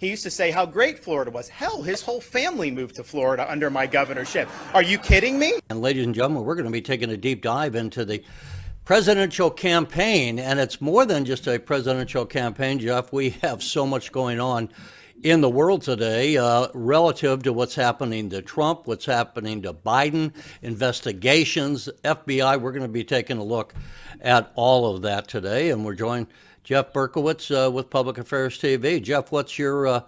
he used to say how great Florida was. Hell, his whole family moved to Florida under my governorship. Are you kidding me? And ladies and gentlemen, we're going to be taking a deep dive into the presidential campaign, and it's more than just a presidential campaign, Jeff. We have so much going on in the world today relative to what's happening to Trump, what's happening to Biden, investigations, FBI. We're going to be taking a look at all of that today, and we're joined Jeff Berkowitz with Public Affairs TV. Jeff, what's your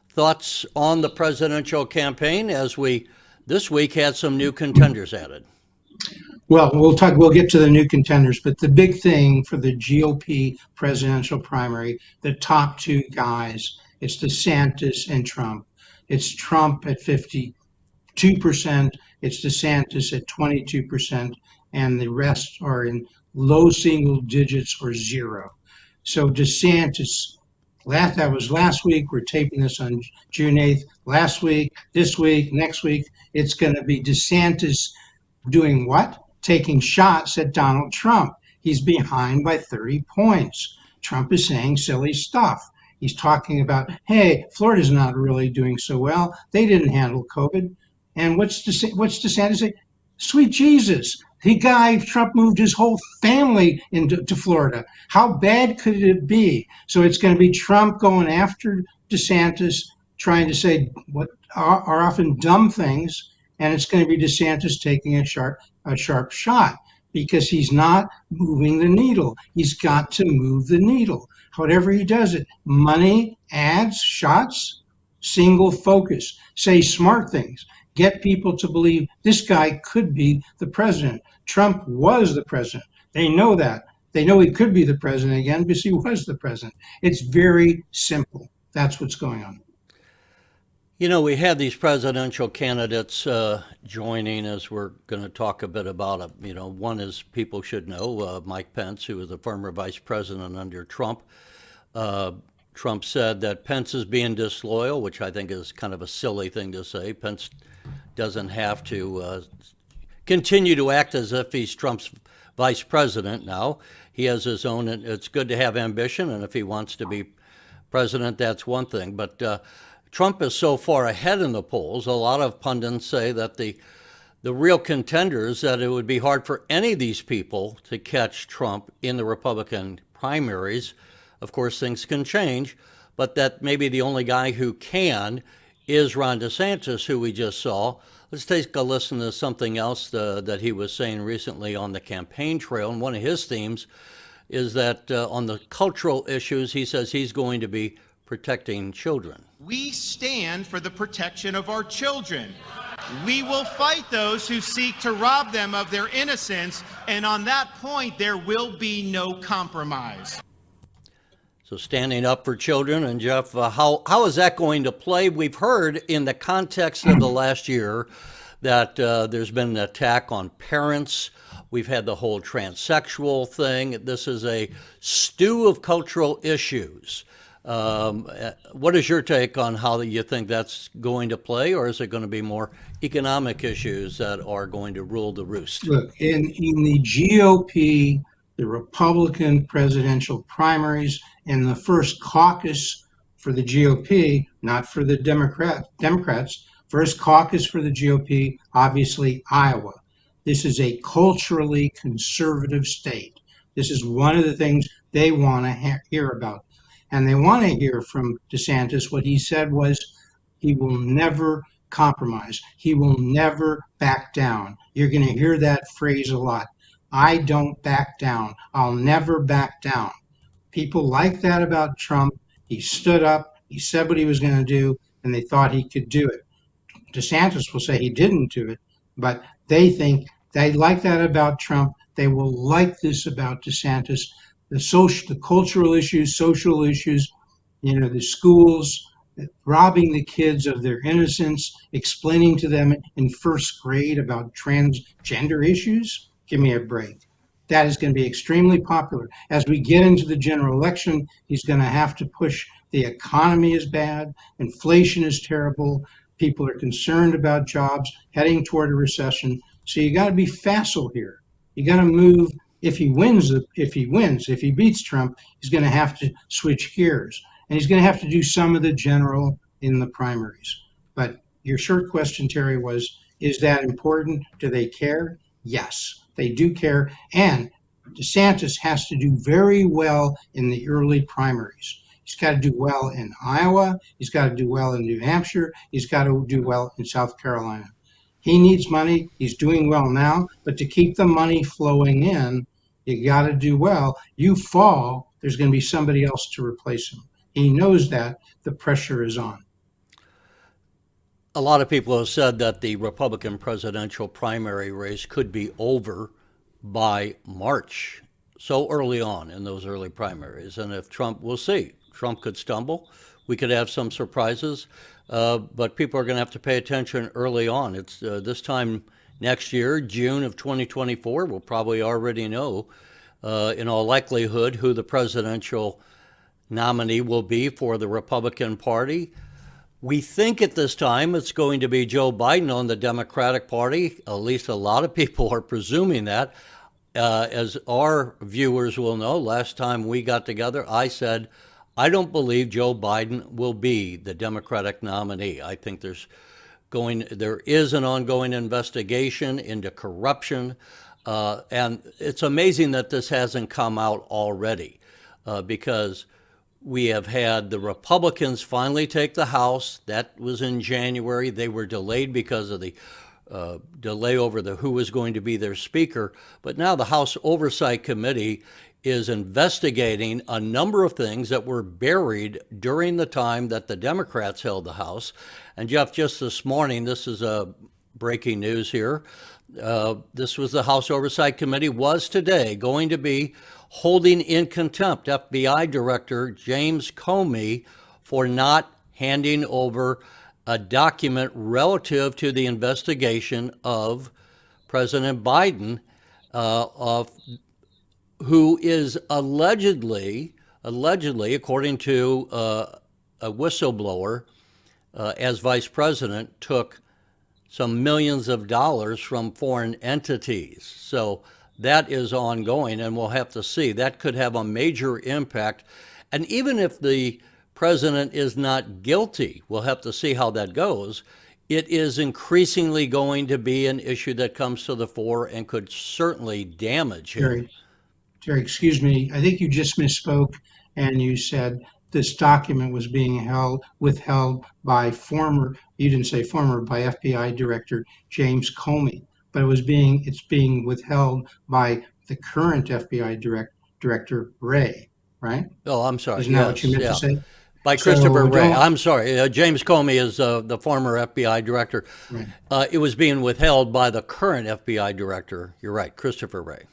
thoughts on the presidential campaign as we this week had some new contenders added? Well, we'll get to the new contenders, but the big thing for the GOP presidential primary, the top two guys, it's DeSantis and Trump. It's Trump at 52%, it's DeSantis at 22%, and the rest are in low single digits or zero. So DeSantis, that was last week. We're taping this on June 8th. Last week, this week, next week, it's going to be DeSantis doing what? Taking shots at Donald Trump. He's behind by 30 points. Trump is saying silly stuff. He's talking about, hey, Florida's not really doing so well. They didn't handle COVID. And what's DeSantis say? Sweet Jesus. Trump moved his whole family into Florida. How bad could it be? So it's going to be Trump going after DeSantis, trying to say what are often dumb things, and it's going to be DeSantis taking a sharp shot because he's not moving the needle. He's got to move the needle. Whatever he does it, money, ads, shots, single focus, say smart things, get people to believe this guy could be the president. Trump was the president. They know that. They know he could be the president again because he was the president. It's very simple. That's what's going on. You know, we had these presidential candidates joining, as we're going to talk a bit about it. You know, one is people should know, Mike Pence, who was the former vice president under Trump. Trump said that Pence is being disloyal, which I think is kind of a silly thing to say. Pence doesn't have to continue to act as if he's Trump's vice president now. He has his own, and it's good to have ambition, and if he wants to be president, that's one thing. But Trump is so far ahead in the polls. A lot of pundits say that the real contenders, that it would be hard for any of these people to catch Trump in the Republican primaries. Of course, things can change, but that maybe the only guy who can is Ron DeSantis, who we just saw. Let's take a listen to something else that he was saying recently on the campaign trail. And one of his themes is that on the cultural issues, he says he's going to be protecting children. We stand for the protection of our children. We will fight those who seek to rob them of their innocence, and on that point, there will be no compromise. So standing up for children, and Jeff, how is that going to play? We've heard in the context of the last year that there's been an attack on parents. We've had the whole transsexual thing. This is a stew of cultural issues. What is your take on how you think that's going to play, or is it going to be more economic issues that are going to rule the roost? Look, in the GOP, the Republican presidential primaries, and the first caucus for the GOP, not for the Democrats, first caucus for the GOP, obviously Iowa. This is a culturally conservative state. This is one of the things they want to hear about. And they want to hear from DeSantis. What he said was he will never compromise. He will never back down. You're going to hear that phrase a lot. I don't back down. I'll never back down. People like that about Trump. He stood up, he said what he was going to do, and they thought he could do it. DeSantis will say he didn't do it, but they think they like that about Trump. They will like this about DeSantis. The cultural issues, social issues, the schools, robbing the kids of their innocence, explaining to them in first grade about transgender issues. Give me a break. That is going to be extremely popular. As we get into the general election, he's going to have to push the economy is bad, inflation is terrible, people are concerned about jobs, heading toward a recession. So you got to be facile here. You got to move. If he beats Trump, he's going to have to switch gears. and he's going to have to do some of the general in the primaries. But your short question, Terry, was, is that important? Do they care? Yes, they do care. And DeSantis has to do very well in the early primaries. He's got to do well in Iowa. He's got to do well in New Hampshire. He's got to do well in South Carolina. He needs money. He's doing well now. But to keep the money flowing in, you got to do well. You fall, there's going to be somebody else to replace him. He knows that. The pressure is on. A lot of people have said that the Republican presidential primary race could be over by March, so early on in those early primaries. And if Trump, we'll see, Trump could stumble. We could have some surprises, but people are going to have to pay attention early on. It's this time next year, June of 2024, we'll probably already know, in all likelihood, who the presidential nominee will be for the Republican Party. We think at this time it's going to be Joe Biden on the Democratic Party. At least a lot of people are presuming that. As our viewers will know, last time we got together, I said, I don't believe Joe Biden will be the Democratic nominee. I think there is an ongoing investigation into corruption. And it's amazing that this hasn't come out already, because we have had the Republicans finally take the House. That was in January. They were delayed because of the delay over who was going to be their speaker. But now the House Oversight Committee is investigating a number of things that were buried during the time that the Democrats held the House. And Jeff, just this morning, this is breaking news here. This was the House Oversight Committee was today going to be holding in contempt FBI Director James Comey for not handing over a document relative to the investigation of President Biden, who is allegedly, according to a whistleblower, as vice president, took some millions of dollars from foreign entities. So that is ongoing, and we'll have to see. That could have a major impact. And even if the president is not guilty, we'll have to see how that goes. It is increasingly going to be an issue that comes to the fore and could certainly damage him. Terry, excuse me. I think you just misspoke, and you said this document was being withheld by you didn't say former, by FBI Director James Comey, but it's being withheld by the current FBI Director Wray, right? Oh, I'm sorry. Isn't that what you meant to say? By Christopher Wray. I'm sorry. James Comey is the former FBI director. Right. It was being withheld by the current FBI director. You're right, Christopher Wray.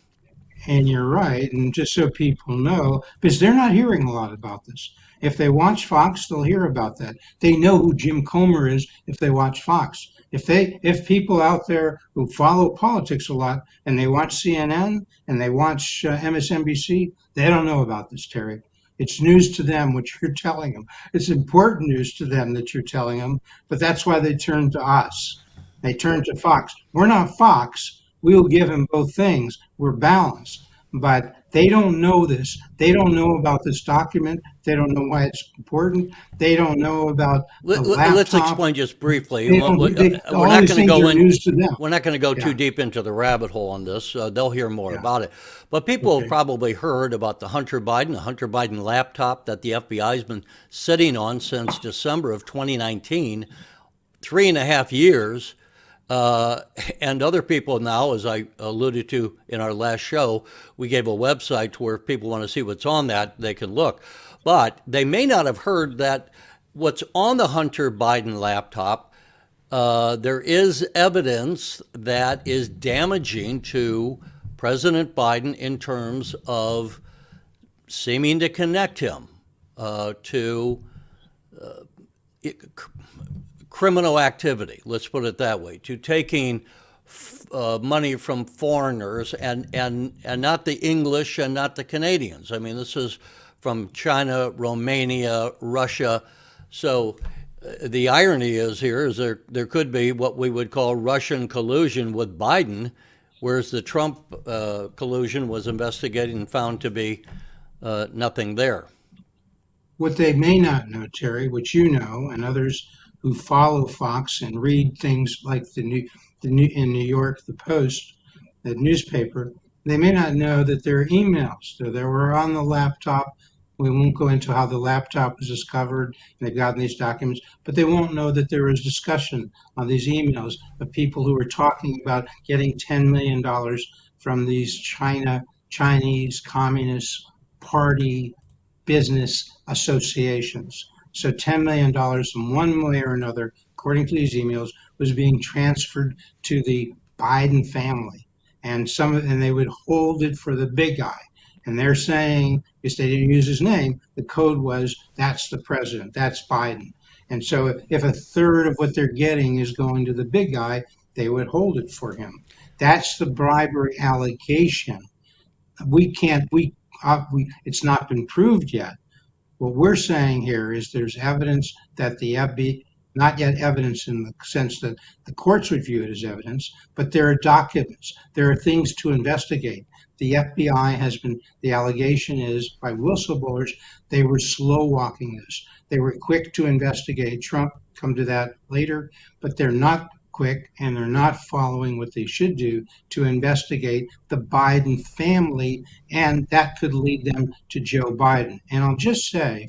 And you're right. And just so people know, because they're not hearing a lot about this. If they watch Fox, they'll hear about that. They know who Jim Comer is if they watch Fox. If people out there who follow politics a lot and they watch CNN and they watch MSNBC, they don't know about this, Terry. It's news to them what you're telling them. It's important news to them that you're telling them, but that's why they turn to us. They turn to Fox. We're not Fox. We'll give them both things. We're balanced. But they don't know this. They don't know about this document. They don't know why it's important. They don't know about the laptop. Let's explain just briefly. We're not going to go too deep into the rabbit hole on this. They'll hear more about it. But people have probably heard about the Hunter Biden laptop that the FBI has been sitting on since December of 2019, 3.5 years. And other people now, as I alluded to in our last show, we gave a website to where if people want to see what's on that, they can look. But they may not have heard that what's on the Hunter Biden laptop, there is evidence that is damaging to President Biden in terms of seeming to connect him to criminal activity, let's put it that way, to taking money from foreigners and not the English and not the Canadians. I mean, this is from China, Romania, Russia. So the irony is there could be what we would call Russian collusion with Biden, whereas the Trump collusion was investigated and found to be nothing there. What they may not know, Terry, which you know, and others who follow Fox and read things like the new in New York, the Post, the newspaper, they may not know that there are emails that were on the laptop. We won't go into how the laptop was discovered and they've gotten these documents, but they won't know that there was discussion on these emails of people who were talking about getting $10 million from these Chinese Communist Party business associations. So $10 million in one way or another, according to these emails, was being transferred to the Biden family. And they would hold it for the big guy. And they're saying, because they didn't use his name, the code was that's the president, that's Biden. And so if a third of what they're getting is going to the big guy, they would hold it for him. That's the bribery allegation. We can't, it's not been proved yet. What we're saying here is there's evidence that the FBI, not yet evidence in the sense that the courts would view it as evidence, but there are documents, there are things to investigate. The FBI has been, the allegation is by whistleblowers, they were slow walking this. They were quick to investigate Trump, come to that later, but they're not quick and they're not following what they should do to investigate the Biden family, and that could lead them to Joe Biden. And I'll just say,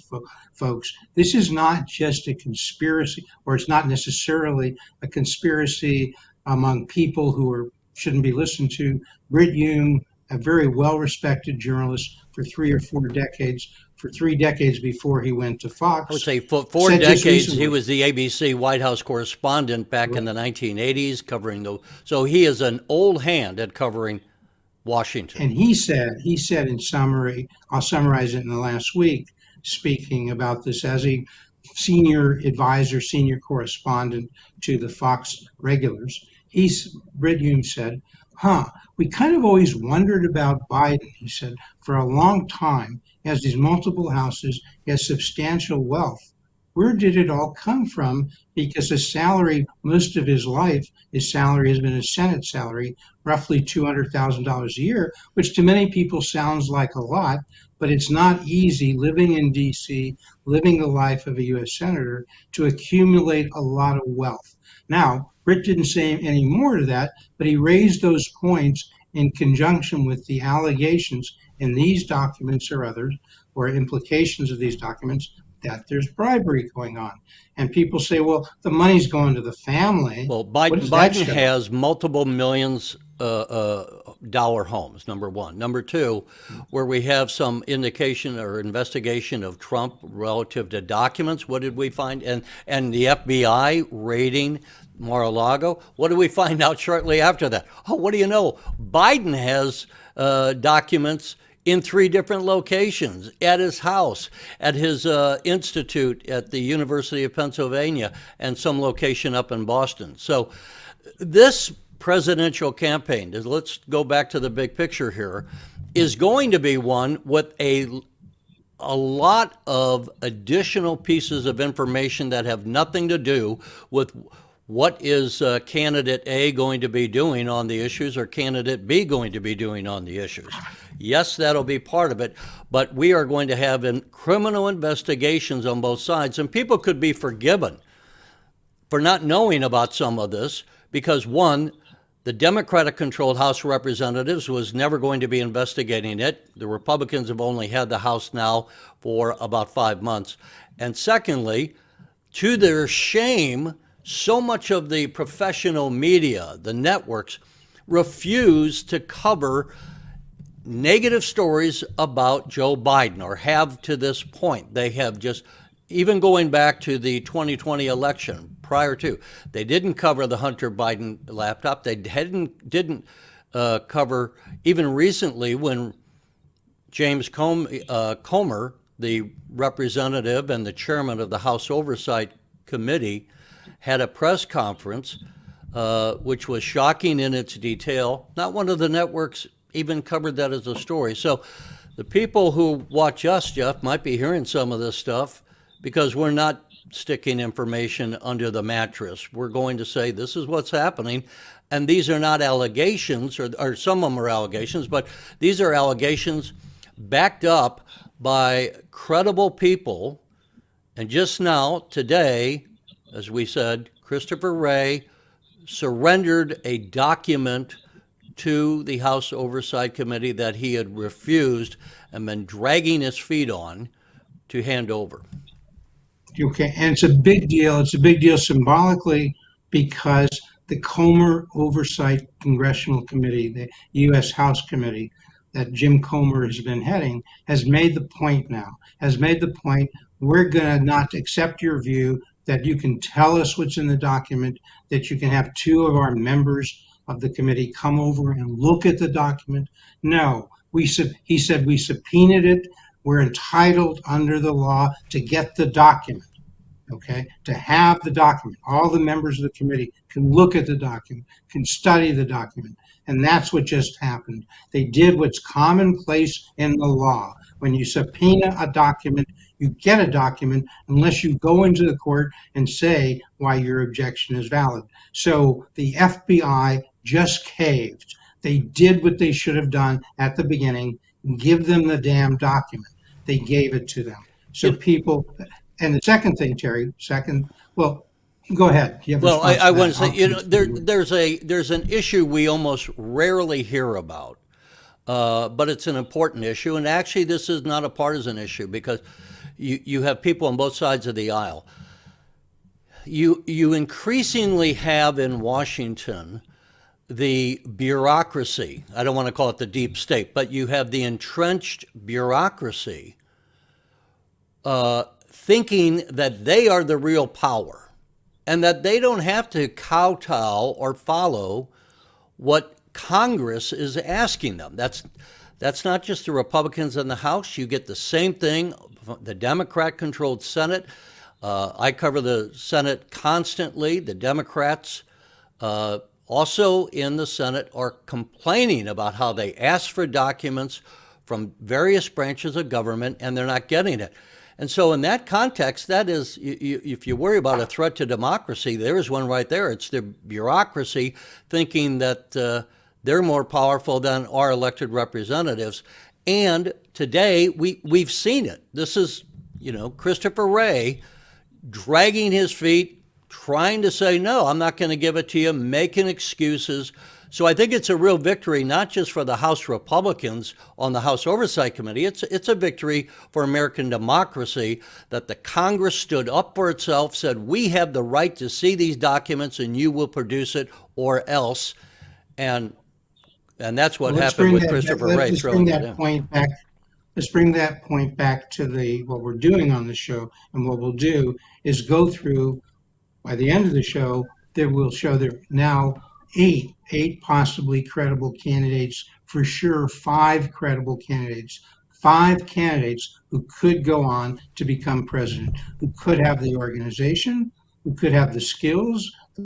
folks, this is not just a conspiracy, or it's not necessarily a conspiracy among people who shouldn't be listened to. Brit Hume, a very well-respected journalist for 3 or 4 decades, for 3 decades before he went to Fox. I would say for 4 decades, he was the ABC White House correspondent back in the 1980s, covering so he is an old hand at covering Washington. And he said in summary, I'll summarize it in the last week, speaking about this as a senior advisor, senior correspondent to the Fox regulars. Brit Hume said, we kind of always wondered about Biden. He said, for a long time, he has these multiple houses, he has substantial wealth. Where did it all come from? Because his salary, most of his life, his salary has been a Senate salary, roughly $200,000 a year, which to many people sounds like a lot, but it's not easy living in DC, living the life of a U.S. Senator, to accumulate a lot of wealth. Now, Britt didn't say any more to that, but he raised those points in conjunction with the allegations in these documents or others, or implications of these documents, that there's bribery going on. And people say, well, the money's going to the family. Well, Biden has multiple millions dollar homes, number one. Number two, where we have some indication or investigation of Trump relative to documents. What did we find? And the FBI raiding Mar-a-Lago. What did we find out shortly after that? Oh, what do you know? Biden has documents in 3 different locations, at his house, at his institute at the University of Pennsylvania, and some location up in Boston. So this presidential campaign, let's go back to the big picture here, is going to be one with a lot of additional pieces of information that have nothing to do with what is candidate A going to be doing on the issues or candidate B going to be doing on the issues. Yes, that'll be part of it, but we are going to have criminal investigations on both sides, and people could be forgiven for not knowing about some of this because, one, the Democratic-controlled House of Representatives was never going to be investigating it. The Republicans have only had the House now for about 5 months. And secondly, to their shame, so much of the professional media, the networks, refuse to cover negative stories about Joe Biden, or have to this point. They have just, even going back to the 2020 election, prior to, they didn't cover the Hunter Biden laptop. They didn't cover, even recently when James Comer, the representative and the chairman of the House Oversight Committee, had a press conference, which was shocking in its detail. Not one of the networks even covered that as a story. So the people who watch us, Jeff, might be hearing some of this stuff because we're not sticking information under the mattress. We're going to say this is what's happening. And these are not allegations, or some of them are allegations, but these are allegations backed up by credible people. And just now, today, as we said, Christopher Wray surrendered a document to the House Oversight Committee that he had refused and been dragging his feet on to hand over. Okay, and it's a big deal. It's a big deal symbolically because the Comer Oversight Congressional Committee, the U.S. House Committee that Jim Comer has been heading, has made the point now, has made the point, we're going to not accept your view that you can tell us what's in the document, that you can have two of our members of the committee come over and look at the document. No, he said we subpoenaed it. We're entitled under the law to get the document, okay? To have the document. All the members of the committee can look at the document, can study the document. And that's what just happened. They did what's commonplace in the law. When you subpoena a document, you get a document unless you go into the court and say why your objection is valid. So the FBI just caved. They did what they should have done at the beginning, give them the damn document. They gave it to them. So people, and the second thing, Terry, well, go ahead. You have Well, I want to say, response? there's an issue we almost rarely hear about, but it's an important issue. And actually, this is not a partisan issue because you have people on both sides of the aisle. You increasingly have in Washington the bureaucracy. I don't want to call it the deep state, but you have the entrenched bureaucracy thinking that they are the real power and that they don't have to kowtow or follow what Congress is asking them. That's not just the Republicans in the House. You get the same thing, the Democrat-controlled Senate. I cover the Senate constantly. The Democrats also in the Senate are complaining about how they ask for documents from various branches of government and they're not getting it. And so in that context, that is, if you worry about a threat to democracy, there is one right there. It's the bureaucracy thinking that they're more powerful than our elected representatives. And today, we've seen it. This is, Christopher Wray dragging his feet, trying to say, no, I'm not going to give it to you, making excuses. So I think it's a real victory, not just for the House Republicans on the House Oversight Committee. It's a victory for American democracy that the Congress stood up for itself, said we have the right to see these documents and you will produce it or else. And that's what happened with Christopher Wray. Let's bring that point back. Let's bring that point back to what we're doing on the show. And what we'll do is go through, by the end of the show, that we'll show there now eight possibly credible candidates, for sure 5 credible candidates, 5 candidates who could go on to become president, who could have the organization, who could have the skills, the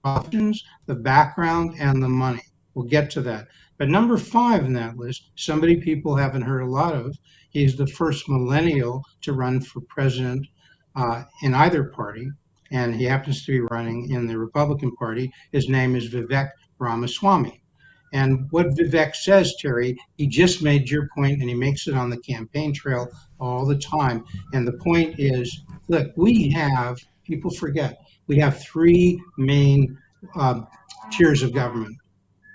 options, the background, and the money. We'll get to that. But number 5 in that list, somebody people haven't heard a lot of, he's the first millennial to run for president in either party, and he happens to be running in the Republican Party. His name is Vivek Ramaswamy. And what Vivek says, Terry, he just made your point, and he makes it on the campaign trail all the time. And the point is, look, people forget, we have 3 main tiers of government,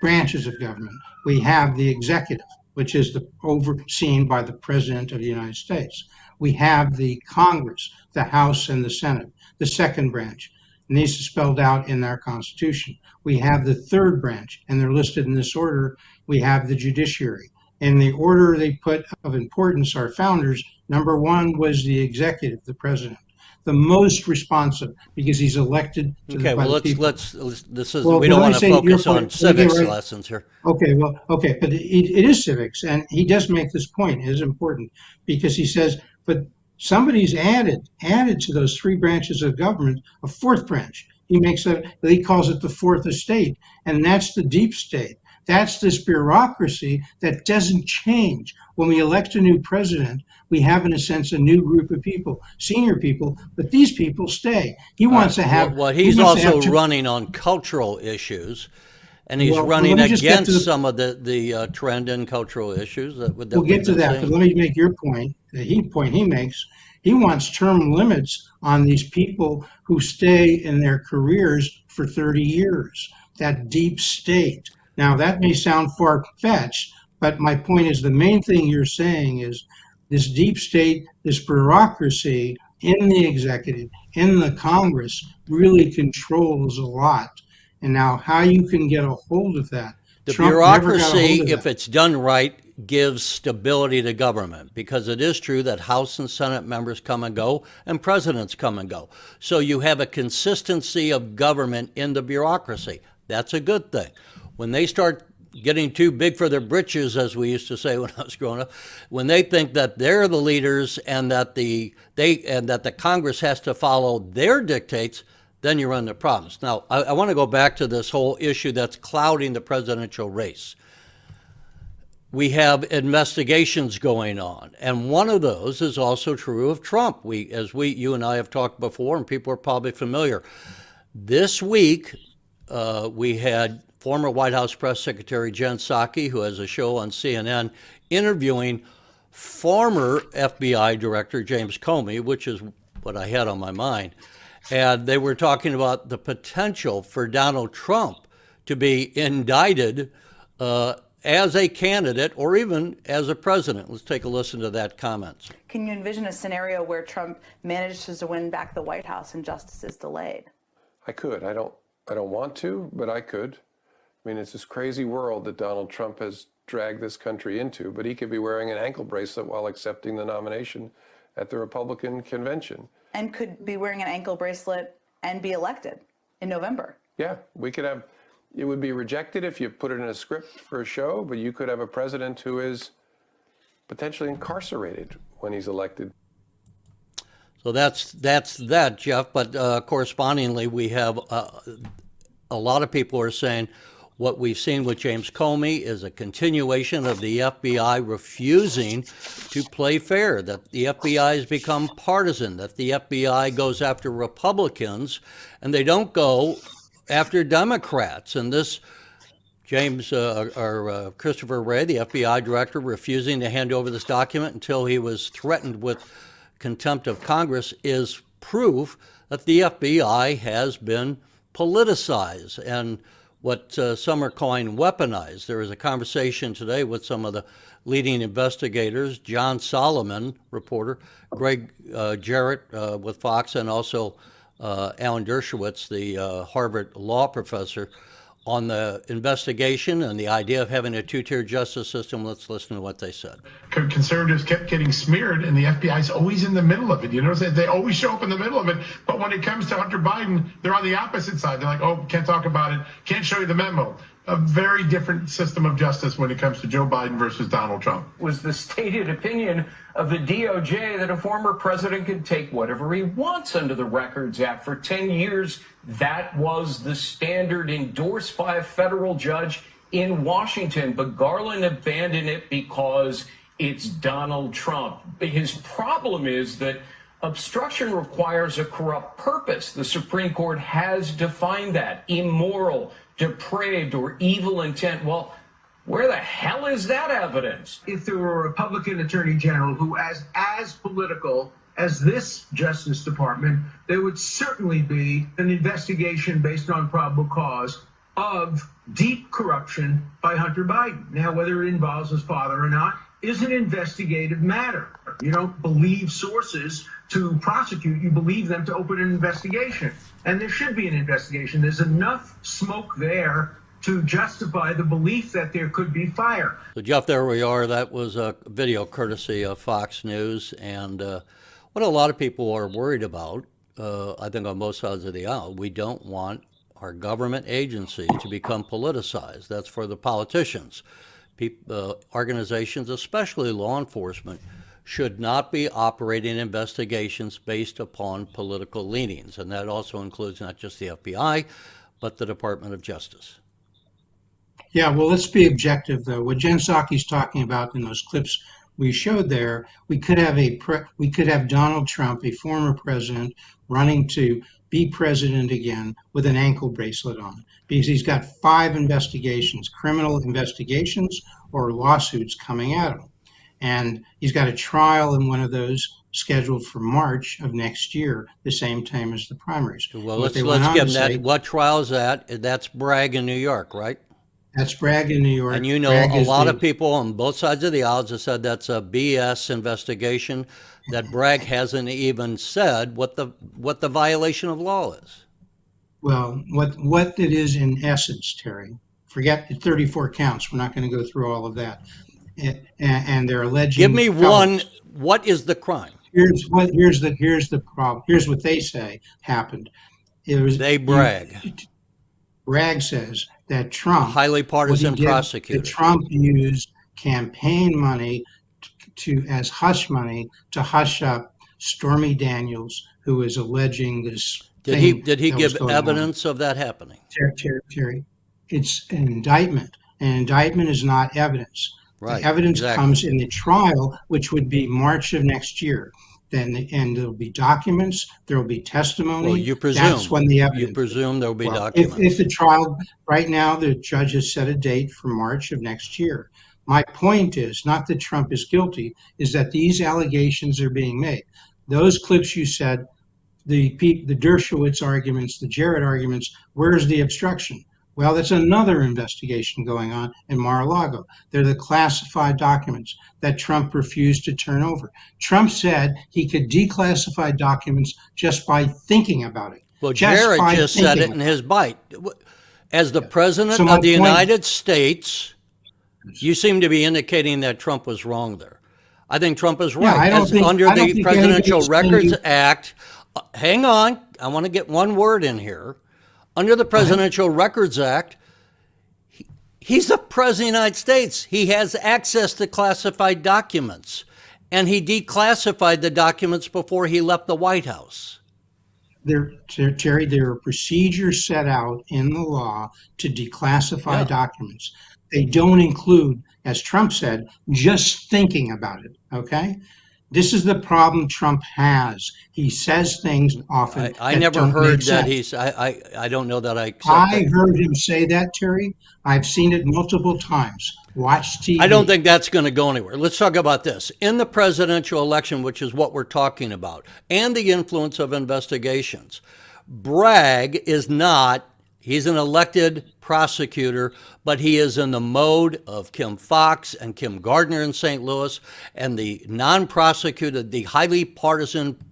branches of government. We have the executive, which is overseen by the President of the United States. We have the Congress, the House and the Senate, the second branch. And these are spelled out in our Constitution. We have the third branch, and they're listed in this order. We have the judiciary. In the order they put of importance, our founders, number 1 was the executive, the president. The most responsive because he's elected to okay, by well, the people. We don't want to focus on civics lessons here. Okay, but it is civics, and he does make this point. It is important because he says, but somebody's added to those 3 branches of government a 4th branch. He calls it the 4th estate, and that's the deep state. That's this bureaucracy that doesn't change. When we elect a new president, we have, in a sense, a new group of people, senior people, but these people stay. He wants to have. Well, he's also running on cultural issues. And he's Well, running let me just get to against the- some of the trend and cultural issues that We'll we've get to been that, but seeing. let me make your point. Point he makes. He wants term limits on these people who stay in their careers for 30 years. That deep state. Now that may sound far-fetched, but my point is the main thing you're saying is this deep state, this bureaucracy in the executive, in the Congress, really controls a lot. And now how you can get a hold of that. The Trump never got a bureaucracy, hold of if that. it's done right, gives stability to government, because it is true that House and Senate members come and go and presidents come and go. So you have a consistency of government in the bureaucracy. That's a good thing. When they start getting too big for their britches, as we used to say when I was growing up, when they think that they're the leaders and that the Congress has to follow their dictates, then you run into problems. Now, I want to go back to this whole issue that's clouding the presidential race. We have investigations going on, and one of those is also true of Trump. You and I have talked before, and people are probably familiar. This week, we had former White House Press Secretary Jen Psaki, who has a show on CNN, interviewing former FBI Director James Comey, which is what I had on my mind. And they were talking about the potential for Donald Trump to be indicted as a candidate or even as a president. Let's take a listen to that comment. Can you envision a scenario where Trump manages to win back the White House and justice is delayed? I could. I don't want to, but I could. I mean, it's this crazy world that Donald Trump has dragged this country into, but he could be wearing an ankle bracelet while accepting the nomination at the Republican convention. And could be wearing an ankle bracelet and be elected in November. Yeah, we could have, it would be rejected if you put it in a script for a show, but you could have a president who is potentially incarcerated when he's elected. So that's that, Jeff. But correspondingly, we have a lot of people are saying what we've seen with James Comey is a continuation of the FBI refusing to play fair, that the FBI has become partisan, that the FBI goes after Republicans and they don't go after Democrats. And this Christopher Wray, the FBI director, refusing to hand over this document until he was threatened with contempt of Congress is proof that the FBI has been politicized and what some are calling weaponized. There was a conversation today with some of the leading investigators, John Solomon, reporter, Greg Jarrett with Fox, and also Alan Dershowitz, the Harvard law professor, on the investigation and the idea of having a two-tier justice system. Let's listen to what they said. Conservatives kept getting smeared, and the FBI's always in the middle of it. You know, they always show up in the middle of it. But when it comes to Hunter Biden, they're on the opposite side. They're like, oh, can't talk about it, can't show you the memo. A very different system of justice when it comes to Joe Biden versus Donald Trump. Was the stated opinion of the DOJ that a former president could take whatever he wants under the Records Act. For 10 years, that was the standard endorsed by a federal judge in Washington. But Garland abandoned it because it's Donald Trump. His problem is that obstruction requires a corrupt purpose. The Supreme Court has defined that. Immoral, depraved, or evil intent. Well, where the hell is that evidence? If there were a Republican attorney general who was as political as this Justice Department, there would certainly be an investigation based on probable cause of deep corruption by Hunter Biden. Now, whether it involves his father or not is an investigative matter. You don't believe sources to prosecute, you believe them to open an investigation. And there should be an investigation. There's enough smoke there to justify the belief that there could be fire. So, Jeff, there we are. That was a video courtesy of Fox News. And what a lot of people are worried about, I think on both sides of the aisle, we don't want our government agencies to become politicized. That's for the politicians. Organizations, especially law enforcement, should not be operating investigations based upon political leanings. And that also includes not just the FBI, but the Department of Justice. Yeah, well, let's be objective, though. What Jen Psaki's talking about in those clips we showed there, we could have Donald Trump, a former president, running to be president again with an ankle bracelet on, because he's got 5 investigations, criminal investigations or lawsuits coming at him. And he's got a trial in one of those scheduled for March of next year, the same time as the primaries. Well, What they let's went on give to that. say, What trial is that? That's Bragg in New York, right? that's Bragg in New York. And you know, Bragg a is lot the- of people on both sides of the aisles have said that's a BS investigation, that Bragg hasn't even said what the violation of law is. Well, what it is in essence, Terry, forget the 34 counts. We're not going to go through all of that. And they're alleging. Give me one. What is the crime? Here's the problem. Here's what they say happened. They brag. Bragg says that Trump, Highly partisan what he did, prosecutor. that Trump used campaign money as hush money to hush up Stormy Daniels, who is alleging this. Did he give evidence of that happening? Terry, it's an indictment. An indictment is not evidence. Right. The evidence exactly. comes in the trial, which would be March of next year. And there'll be documents, there'll be testimony. Well, you presume. That's when the evidence. You presume there'll be Well, documents. if the trial, right now, the judge has set a date for March of next year. My point is not that Trump is guilty, is that these allegations are being made. Those clips you said, the Dershowitz arguments, the Jarrett arguments, where's the obstruction? Well, that's another investigation going on in Mar-a-Lago. They're the classified documents that Trump refused to turn over. Trump said he could declassify documents just by thinking about it. Well, Jarrett just said it in his bite. As the president of the United States, you seem to be indicating that Trump was wrong there. I think Trump is right. Under the Presidential Records Act, hang on, I want to get one word in here. Under the Presidential Records Act, he's the President of the United States. He has access to classified documents, and he declassified the documents before he left the White House. Terry, there are procedures set out in the law to declassify documents. They don't include, as Trump said, just thinking about it, okay? This is the problem Trump has. He says things often. I never heard that he's. I don't know that I accept I that. heard him say that, Terry. I've seen it multiple times. Watch TV. I don't think that's going to go anywhere. Let's talk about this. In the presidential election, which is what we're talking about, and the influence of investigations, Bragg is not. He's an elected prosecutor, but he is in the mode of Kim Foxx and Kim Gardner in St. Louis and the non-prosecuted, the highly partisan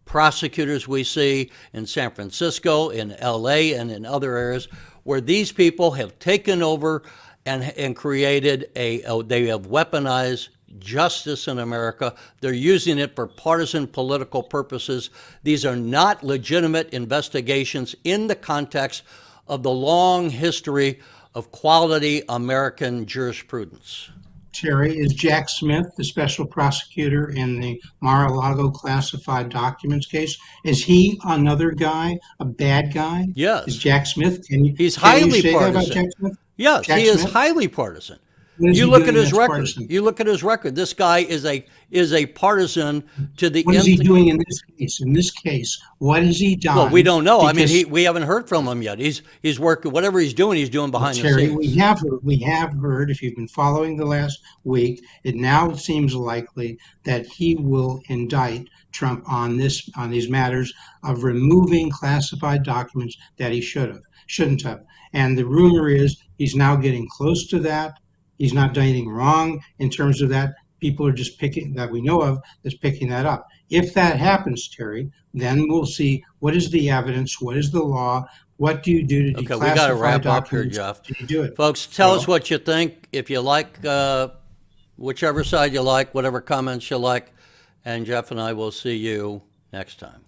prosecutors we see in San Francisco, in LA, and in other areas where these people have taken over and created they have weaponized justice in America. They're using it for partisan political purposes. These are not legitimate investigations in the context of the long history of quality American jurisprudence. Terry, is Jack Smith, the special prosecutor in the Mar-a-Lago classified documents case, is he another guy, a bad guy? Yes. Is Jack Smith? He's highly say partisan. That about Jack Smith? Yes, Jack he Smith? is highly partisan. What is You he look at doing his that's record. partisan? You look at his record. This guy is a partisan to the What is he nth. doing in this case? In this case, what has he done? Well, we don't know. I Because, mean, we haven't heard from him yet. He's working. Whatever he's doing behind the Terry, scenes. we have heard. If you've been following the last week, it now seems likely that he will indict Trump on these matters of removing classified documents that he shouldn't have. And the rumor is he's now getting close to that. He's not done anything wrong in terms of that. People are just picking that we know of that's picking that up. If that happens, Terry, then we'll see what is the evidence, what is the law, what do you do to Okay, declassify we got to wrap up here, documents? Jeff. Do you do it? Folks, tell us what you think. If you like whichever side you like, whatever comments you like, and Jeff and I will see you next time.